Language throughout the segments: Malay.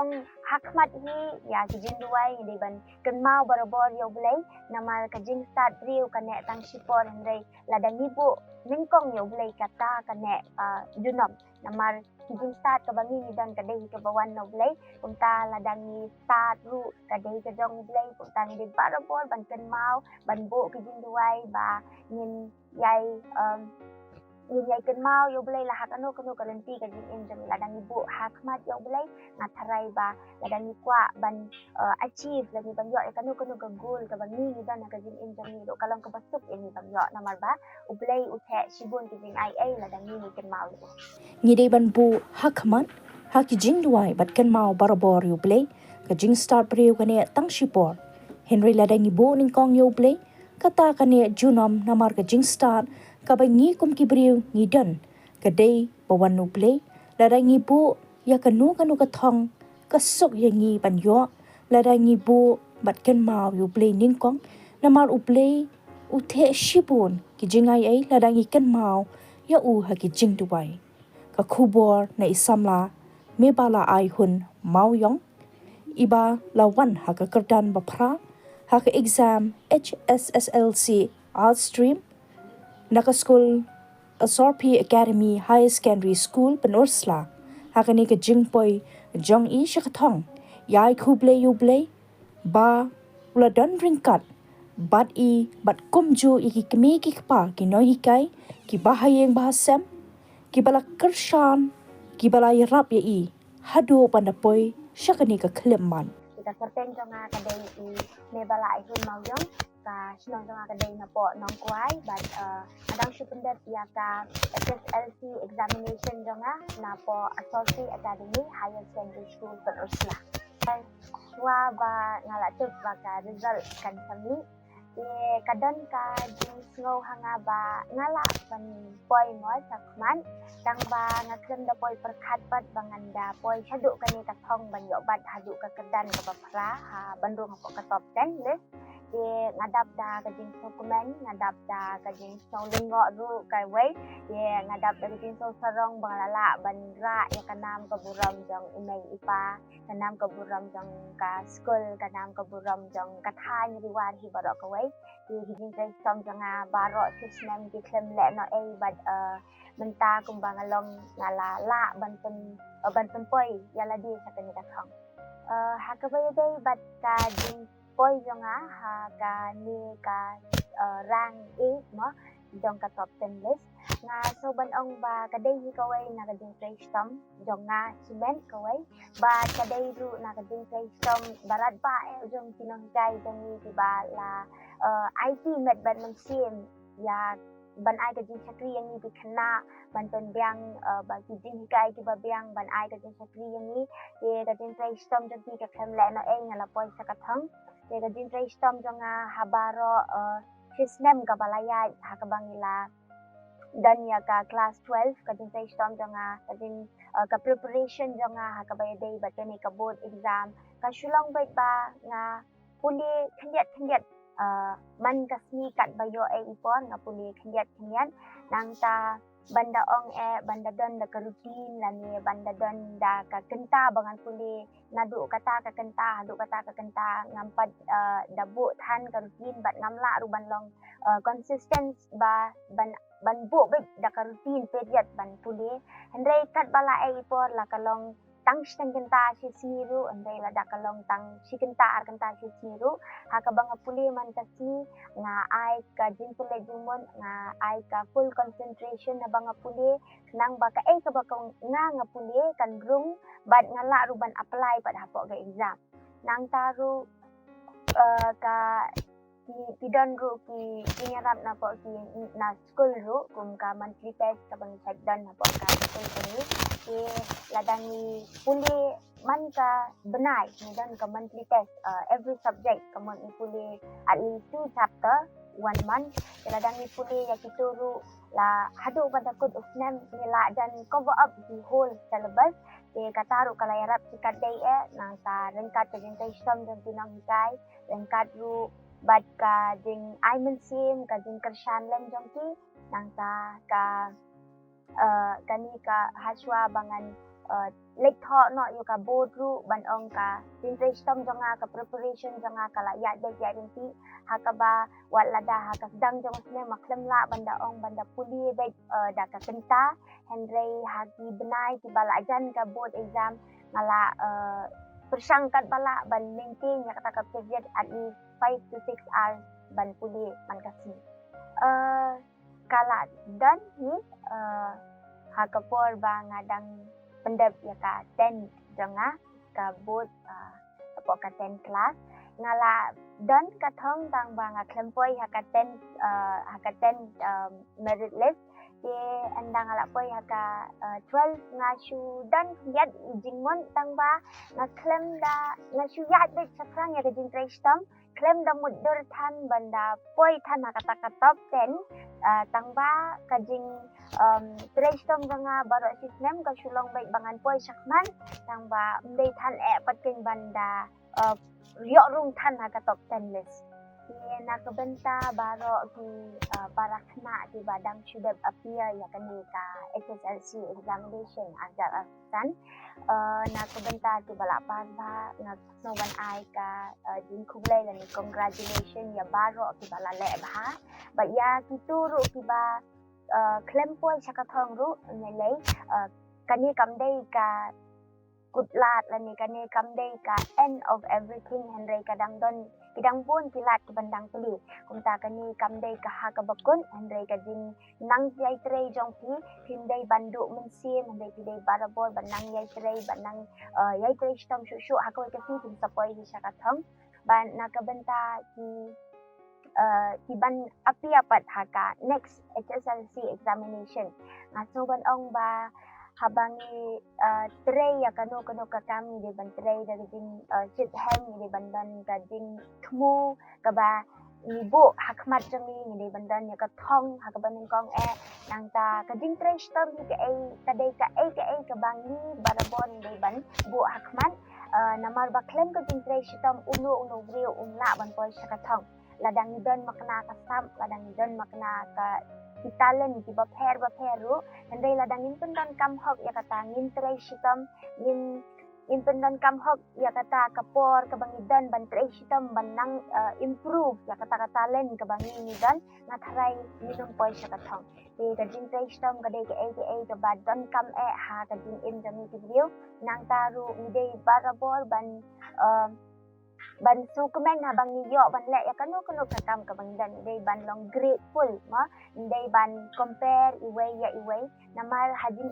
tong hakmat hi ya kijin duai di ban kenmau barobor yo blai namar kajing start riu kane tang sipor hendrai ladang ibu ningkong yo blai kata kane junom namar kijing start ka bangi ni dan kadai ka bawan no blai punta ladang ni start ru kadai ka jong blai punta ni din barobor ban kenmau ban bo kijin duai ba ngin yai yai kenmau yo blai lah kanu karanti kajing in jam ladang ibu hakmat yo blai ngatarai ba ladang ikwa ban achieve lagi ban yo kanu gagul ka bangi ni dan kajing in jam ni do kalong ka basuk ini ban yo namar ba ublai uthe sibun kajing ai ladang ni kenmau yo ngidei ban bu hakmat hakijing duai bat kenmau barabor yo blai kajing start priu kane tang sipor henry ladang ibu ningkong yo blai kata kane junom namar kajing start kabangi kum kibriu ngidan kadai bawan nu play ladangi bu ya kanu kathong kasuk yangi banyo ladangi bu batkan mau yu play ningkong namar u play u the shibun kijingai ai ladangi kan mau ya u ha kijing dubai ka khubor na isamla me bala ai hun mau yong iba lawan ha ka kerdan bapra ha ka exam HSSLC art stream Naka School SRP Academy High Secondary School Penursla hakani ka jingpoi jong i shakathong yai khuble yuble ba uladan ringkat bat kumju iki kemi ki kpa ki noi hikai ki bahayeng bahasam ki bala kershan ki bala yarap ya i hadu pandapoi shakani ka klemman kita serten jonga kadai i me bala ai hun mau yong ka sinong jonga kadai na po nong kuai but adang supendat ya ka SSLC examination jonga na po Associate Academy Higher Secondary School Penursla swa ba ngala tuk ba ka result kan kami kadon ka jing sngo hanga ba ngala pan poi mo sakman tang ba ngaklem da poi perkhat pat banganda poi chadu kani ka thong ban yo bat hadu ka kedan ka bapra ha bandung ko ka top 10 list ngadap da ka jing dokumen ngadap da ka jing so lingo ru kai wei ngadap da jing so sarong banglala bandra ya kanam ka buram jong imei ipa kanam ka buram jong ka school kanam ka buram jong ka than riwan hi barok ka wei jing kai som jong barok sisnem ki klem le no ei but menta kumbang along ngala la banten poi yala di sa kani ka thong hakabay day bat ka jing poi jonga ha ka ni ka rank 8 mo jong ka top 10 list nga so ban ong ba kaday hi kaway na kading place tom jong nga cement kaway ba kaday ru na kading place tom barat pa jong tinong kay jong ni diba la IT med ban man sim ya ban ai ka jing chakri yang ni bikna ban ton biang ba ki jing kai ki ba biang ban ai ka jing chakri yang ni ka jing place tom jong ki ka khem le no ei ngala poi sa ka thong ka jing place tom jong habaro hisnem ka balaya ha ka bangila dan ya ka class 12 ka jing place tom jong ka jing ka preparation jong ha ka bay day ba ni ka board exam ka shulong bait ba nga puli khendiat man kasmi kat bayo ipon nga puli khendiat nang ta banda ong banda don da karutin lani banda don da ka kenta bangan puli nadu kata ka kenta ngampat dabu than karutin bat ngamla ruban long consistent ba ban bu bet da karutin period ban puli hendrai kat bala ipon la kalong tang kenta si smiru andai la da kalong tang si kenta ar kenta si smiru ha ka banga puli man kasi nga ai ka jin puli jumon nga ai ka full concentration na banga puli nang ba ka ka ba nga puli kan grung bad nga la ruban apply pad hapo ga exam nang taru ka pidon ru ki kinyarap na po ki na school ru kum ka monthly test ka bang checkdown na po ka school ni ladangi puli man ka benai ni dan ka monthly test every subject kamon puli at least 2 chapter 1 month ladangi puli ya kituru la hadu pada kud usnam nila dan cover up the whole syllabus kataru kalayarap sikat day nang sa rengkat jeng system jeng tinang hikai rengkat ru bat ka jing aimen sim ka jing kershan lem jong ki nang ta ka kani ka haswa bangan lek tho no yo ka bodru ban ong ka interest tom jonga ka preparation jonga kala ya de ya rinti hakaba walada hakas dang jong sne maklem la banda ong banda puli de da ka kenta henry hagi benai ki bala jan ka board exam ngala persangkat bala ban linking ya kata ka period at least 5 to 6 hours ban puli man kasi kala dan ni hakapor ba ngadang pendep ya ka 10 jonga ka board apo ka 10 class ngala dan ka thong tang ba nga klempoi ha ka 10 merit list ye andang ala poi ha ka 12 nga shu dan yat jingmon tang ba nga klem da nga shu yat de sakrang ya ka jing trestam klem da mudur than banda poi than ha kata ka top 10 tang ba ka jing trestam nga baro sistem ka shulong baik bangan poi sakman tang ba mdei than pating banda Rio rung than ha ka top 10 list. Ye nakabenta baro ki para kena di badang sudah appear ya kan ka SSLC examination ajar asan nakabenta ki balapan ba ngaknoban ai ka din kublay la ni congratulation ya baro ki balale ba ba ya ki turu ki ba klempoi sakathong ru ngelay kani kamdei ka good luck la ni kani kamdei ka end of everything henry kadang don kidang pun kilat ke bandang tuli kumta kani kamdei ka ha ka bakun henry ka jing nang yai trei jong pi hindai banduk mensin henry pidai barabor banang yai trei banang yai trei stom shu ha ko ka si tum sapoi hi sakathong ban nakabenta ki ban api apat ha ka next HSLC examination ngaso ban ong ba habangi tray ya kano ka kami di ban tray dari jing sit hem di bandan ka jing kmu ka ba ibu hakmat jami di bandan ya ka thong hakaban kong nang ta ka jing tray stam ka kadai ka bangi barabon di ban bu hakmat namar ba klem ka jing tray stam uno brio umla ban poi ka thong ladang don makna ka sam ladang don makna ka kitalen ki ba pher ru andai ladang in pendan kam hok ya kata ngin trai sitam in pendan kam hok ya kata kapor ka bangidan ban trai sitam banang improve ya kata talen ka bangi ni dan ngatharai minum poi sa kathong ti ka jing trai sitam ka dei ka ba dan kam ha ka jing in jami ki video nang taru idei barabor ban sukumen ha bang yo ban le ya kanu ka kam ka bang dan dei ban long grateful ma dei ban compare iway namar hajin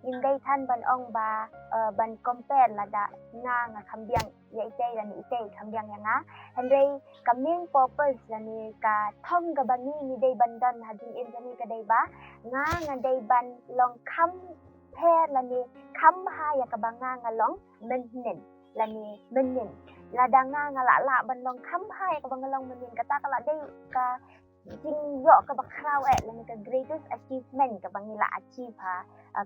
in dei than ban ong ba ban compare la da nga khambyang ya itei la ni itei khambyang ya nga handai kaming purpose la ni ka thong ka bangi ni dei ban dan hajin in jani ka dei ba nga dei ban long kham pher la ni kham ha ya ka banga nga long menen la ni menen ladanga ngala ban long kham hai ka bangalong menin kata kala dei ka jing yo ka bakraw la ni ka greatest achievement ka bangila achieve ha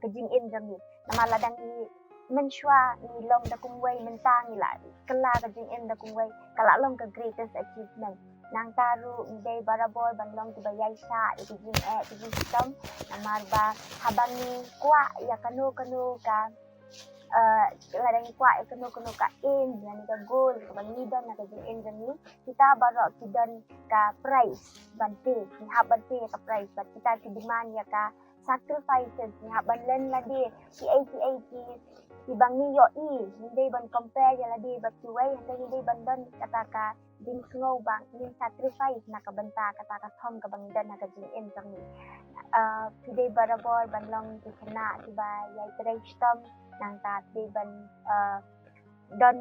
ka jing in jami nama ladang ni menshwa ni long da kungway mentang ila kala ka jing in da kungway kala long ka greatest achievement nang taru dei barabor ban long ti bayai sa ti jing sistem namar ba habang ni kwa ya kanu ka ladang kwa kanu ka in yani ka goal ka bangidan na ka in jani kita baro kidan ka price bante ni haban te ka price but kita ti demand ya ka sacrifices ni haban len la di ki bangi yo hindi ban compare ya la di but way hindi ban don kata ka ding slow bang ni sacrifice na ka banta kata ka thom ka bangidan na ka in jani today barabor banlong ti kana ti ba yai trestom nang ta ti ban don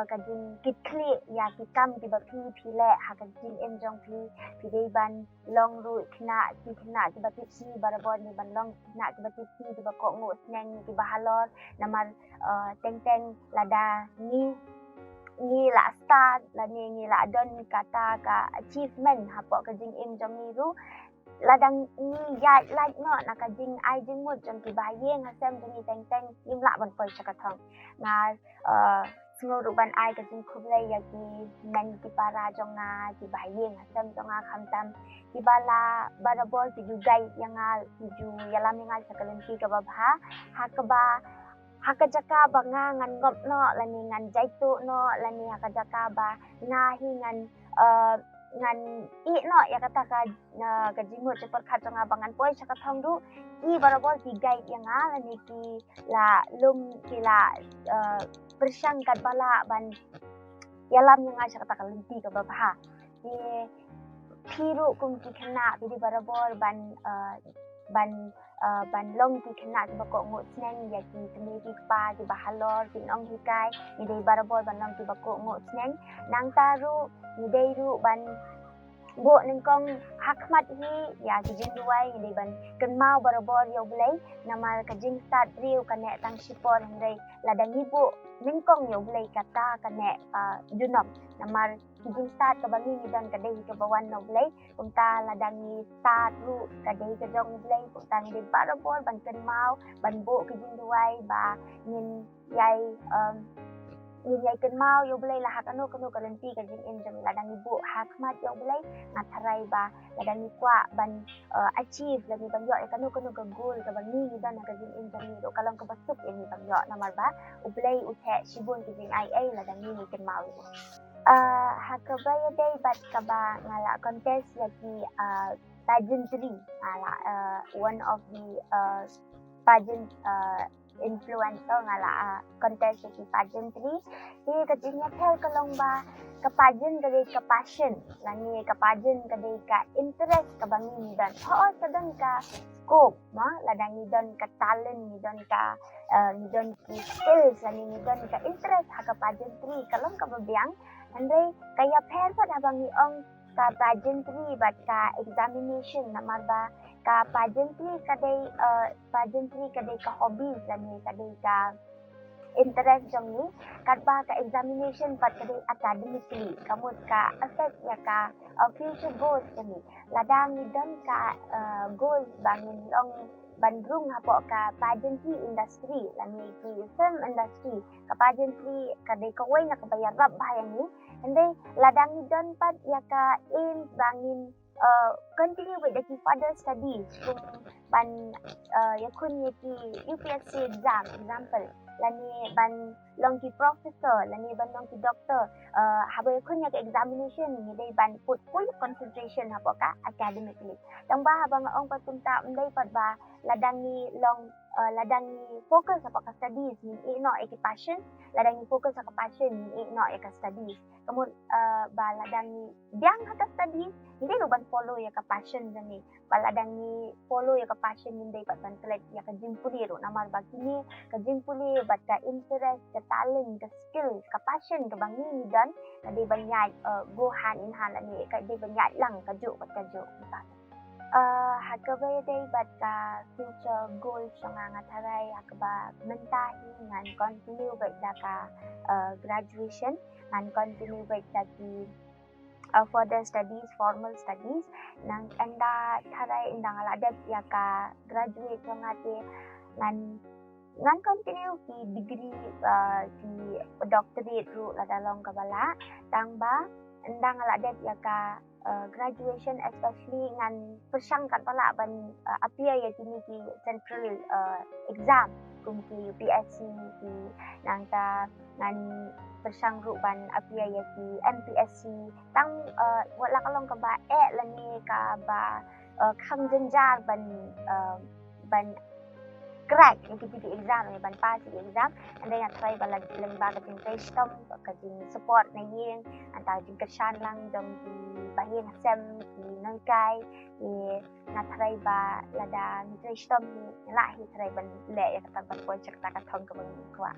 ka jing kitli ya kitam ti ba pi le ha ka jing en jong pi dei ban long ru khna ti ba ti barabor ni ban long khna ti ba ti ba ko ngo sneng ti ba halor namar teng lada ni la start la ni la don kata ka achievement ha po ka jing en jong ni ru ladang ni ya like no na ka jing ai jing mo jong ti ba yeng ha sem ni teng yim la ban poi cha ka thong na ngô ban ai ka jing khublai ya ki men ki para jong na ki ba yeng ha sem jong kham tam ki bala barabor ki ju gai yang al ki ju yalam yang al sa kalen ki ka ba ha ka ba hakajaka ba nga ngan ngop no lani ngan jaitu no lani hakajaka ba ngahi ngan I no ya kata ka jimut cepat khat nga bangan poi chaka thong du I barabol ki guide yang lani ki la lum ki la bersang kat bala ban yalam yang aja kata kalenti ka babha ni thiru kum ki khana bidi barabol ban long ki khana ba ko ngot sneng ya ki tni ki pa ki bahalor ki nong ki kai ni dei barabol ban long ki ba ko ngot sneng nang taru ni dei ru ban bo neng kong hakmat hi ya ki jing duai ni dei ban ken mau barabol yo blai namar ka jing start riu ka ne tang sipor ndai ladang ibu neng kong yo blai kata ka ne junam namar ki jing start ka bangi ni dan ka dei ka bawan no blai kumta ladang ni start ru ka dei ka jong blai kumta ni dei barabol ban ken mau ban bo ki jing duai ba nin yai yai ken mau yo blai la hak anu ka lenti ka jing in jam ladang ibu hakmat yo blai ngatarai ba ladang ni kwa ban achieve lagi ban yo kanu ka goal ka bangi ni dan ka jing in jam ni do kalong ka basuk ini ban yo namar ba ublai uthe shibun ki jing ai ladang ni ken mau hakabaya dai bat ka ba ngala contest lagi pageantry ngala one of the pageant influencer ngala contest lagi pageantry di kajingnya tel kalong ba ka pageant kadai ka passion lani ka pageant kadai ka interest ka bangi ni dan kadang ka scope ma ladang ni dan ka talent ni dan ka ni dan ki skills lani ni dan ka interest ha ka pageantry kalong ka babiang andai kaya pen pa abang ni ong ka pageantry bat ka examination namar ba ka pageantry kadai ka hobbies lani kadai ka interest jong ni kat ba ka examination pat kadai academically kamut ka affect ya ka future goals kani ladang ni dan ka goals bangin long bandrung hapo ka pageantry industry lani ki film industry ka pageantry kadai ka way na kabayar rap bahayang ni andai ladang ni dan pat ya ka aim bangin continue with the further studies kung ban yakun ki UPSC example lani ban long ki professor lani ban long ki doctor habai yakun ka examination ni dai ban put full concentration hapo ka academically tang ba habang ong patunta dai pat ba ladang ni focus hapo ka studies ni ino ki passion ladang ni focus ka passion ni ino ka studies kamu ba ladang ni biang ka studies hindi lo ban follow ya ka passion ni baladang ni follow ya ka passion ni dai pat ban select ya ka jimpuli ro namar ba kini ka jimpuli bat ka interest ka talent ka skill ka passion ka bangi ni dan ka dai ban yai go hand in hand ni ka dai ban yai lang ka ju hakabay day bat ka future goals nga ngataray hakaba mentahi ngan continue bat ka graduation ngan continue bat ki further studies, formal studies nang anda taray indang aladat ya ka graduate yung ati ngan continue ki degree ki doctorate ru ladalong kabala tang ba indang aladat ya ka graduation especially ngan persangkat pala ban appear ya kini ki central exam kung ki UPSC ki nang ta ngan persang ru ban appear ya ki MPSC tang wala kalong ka ba lani ka ba khang jenjar ban crack yung PPT exam yung ban pass yung exam and then try ba lang ba kating system kating support na yin ang tawag kasyan lang dong di bahin sem di nangkay na try ba lada ni system ni lahi try ban le ya katang ban project ta katong ka bang kwa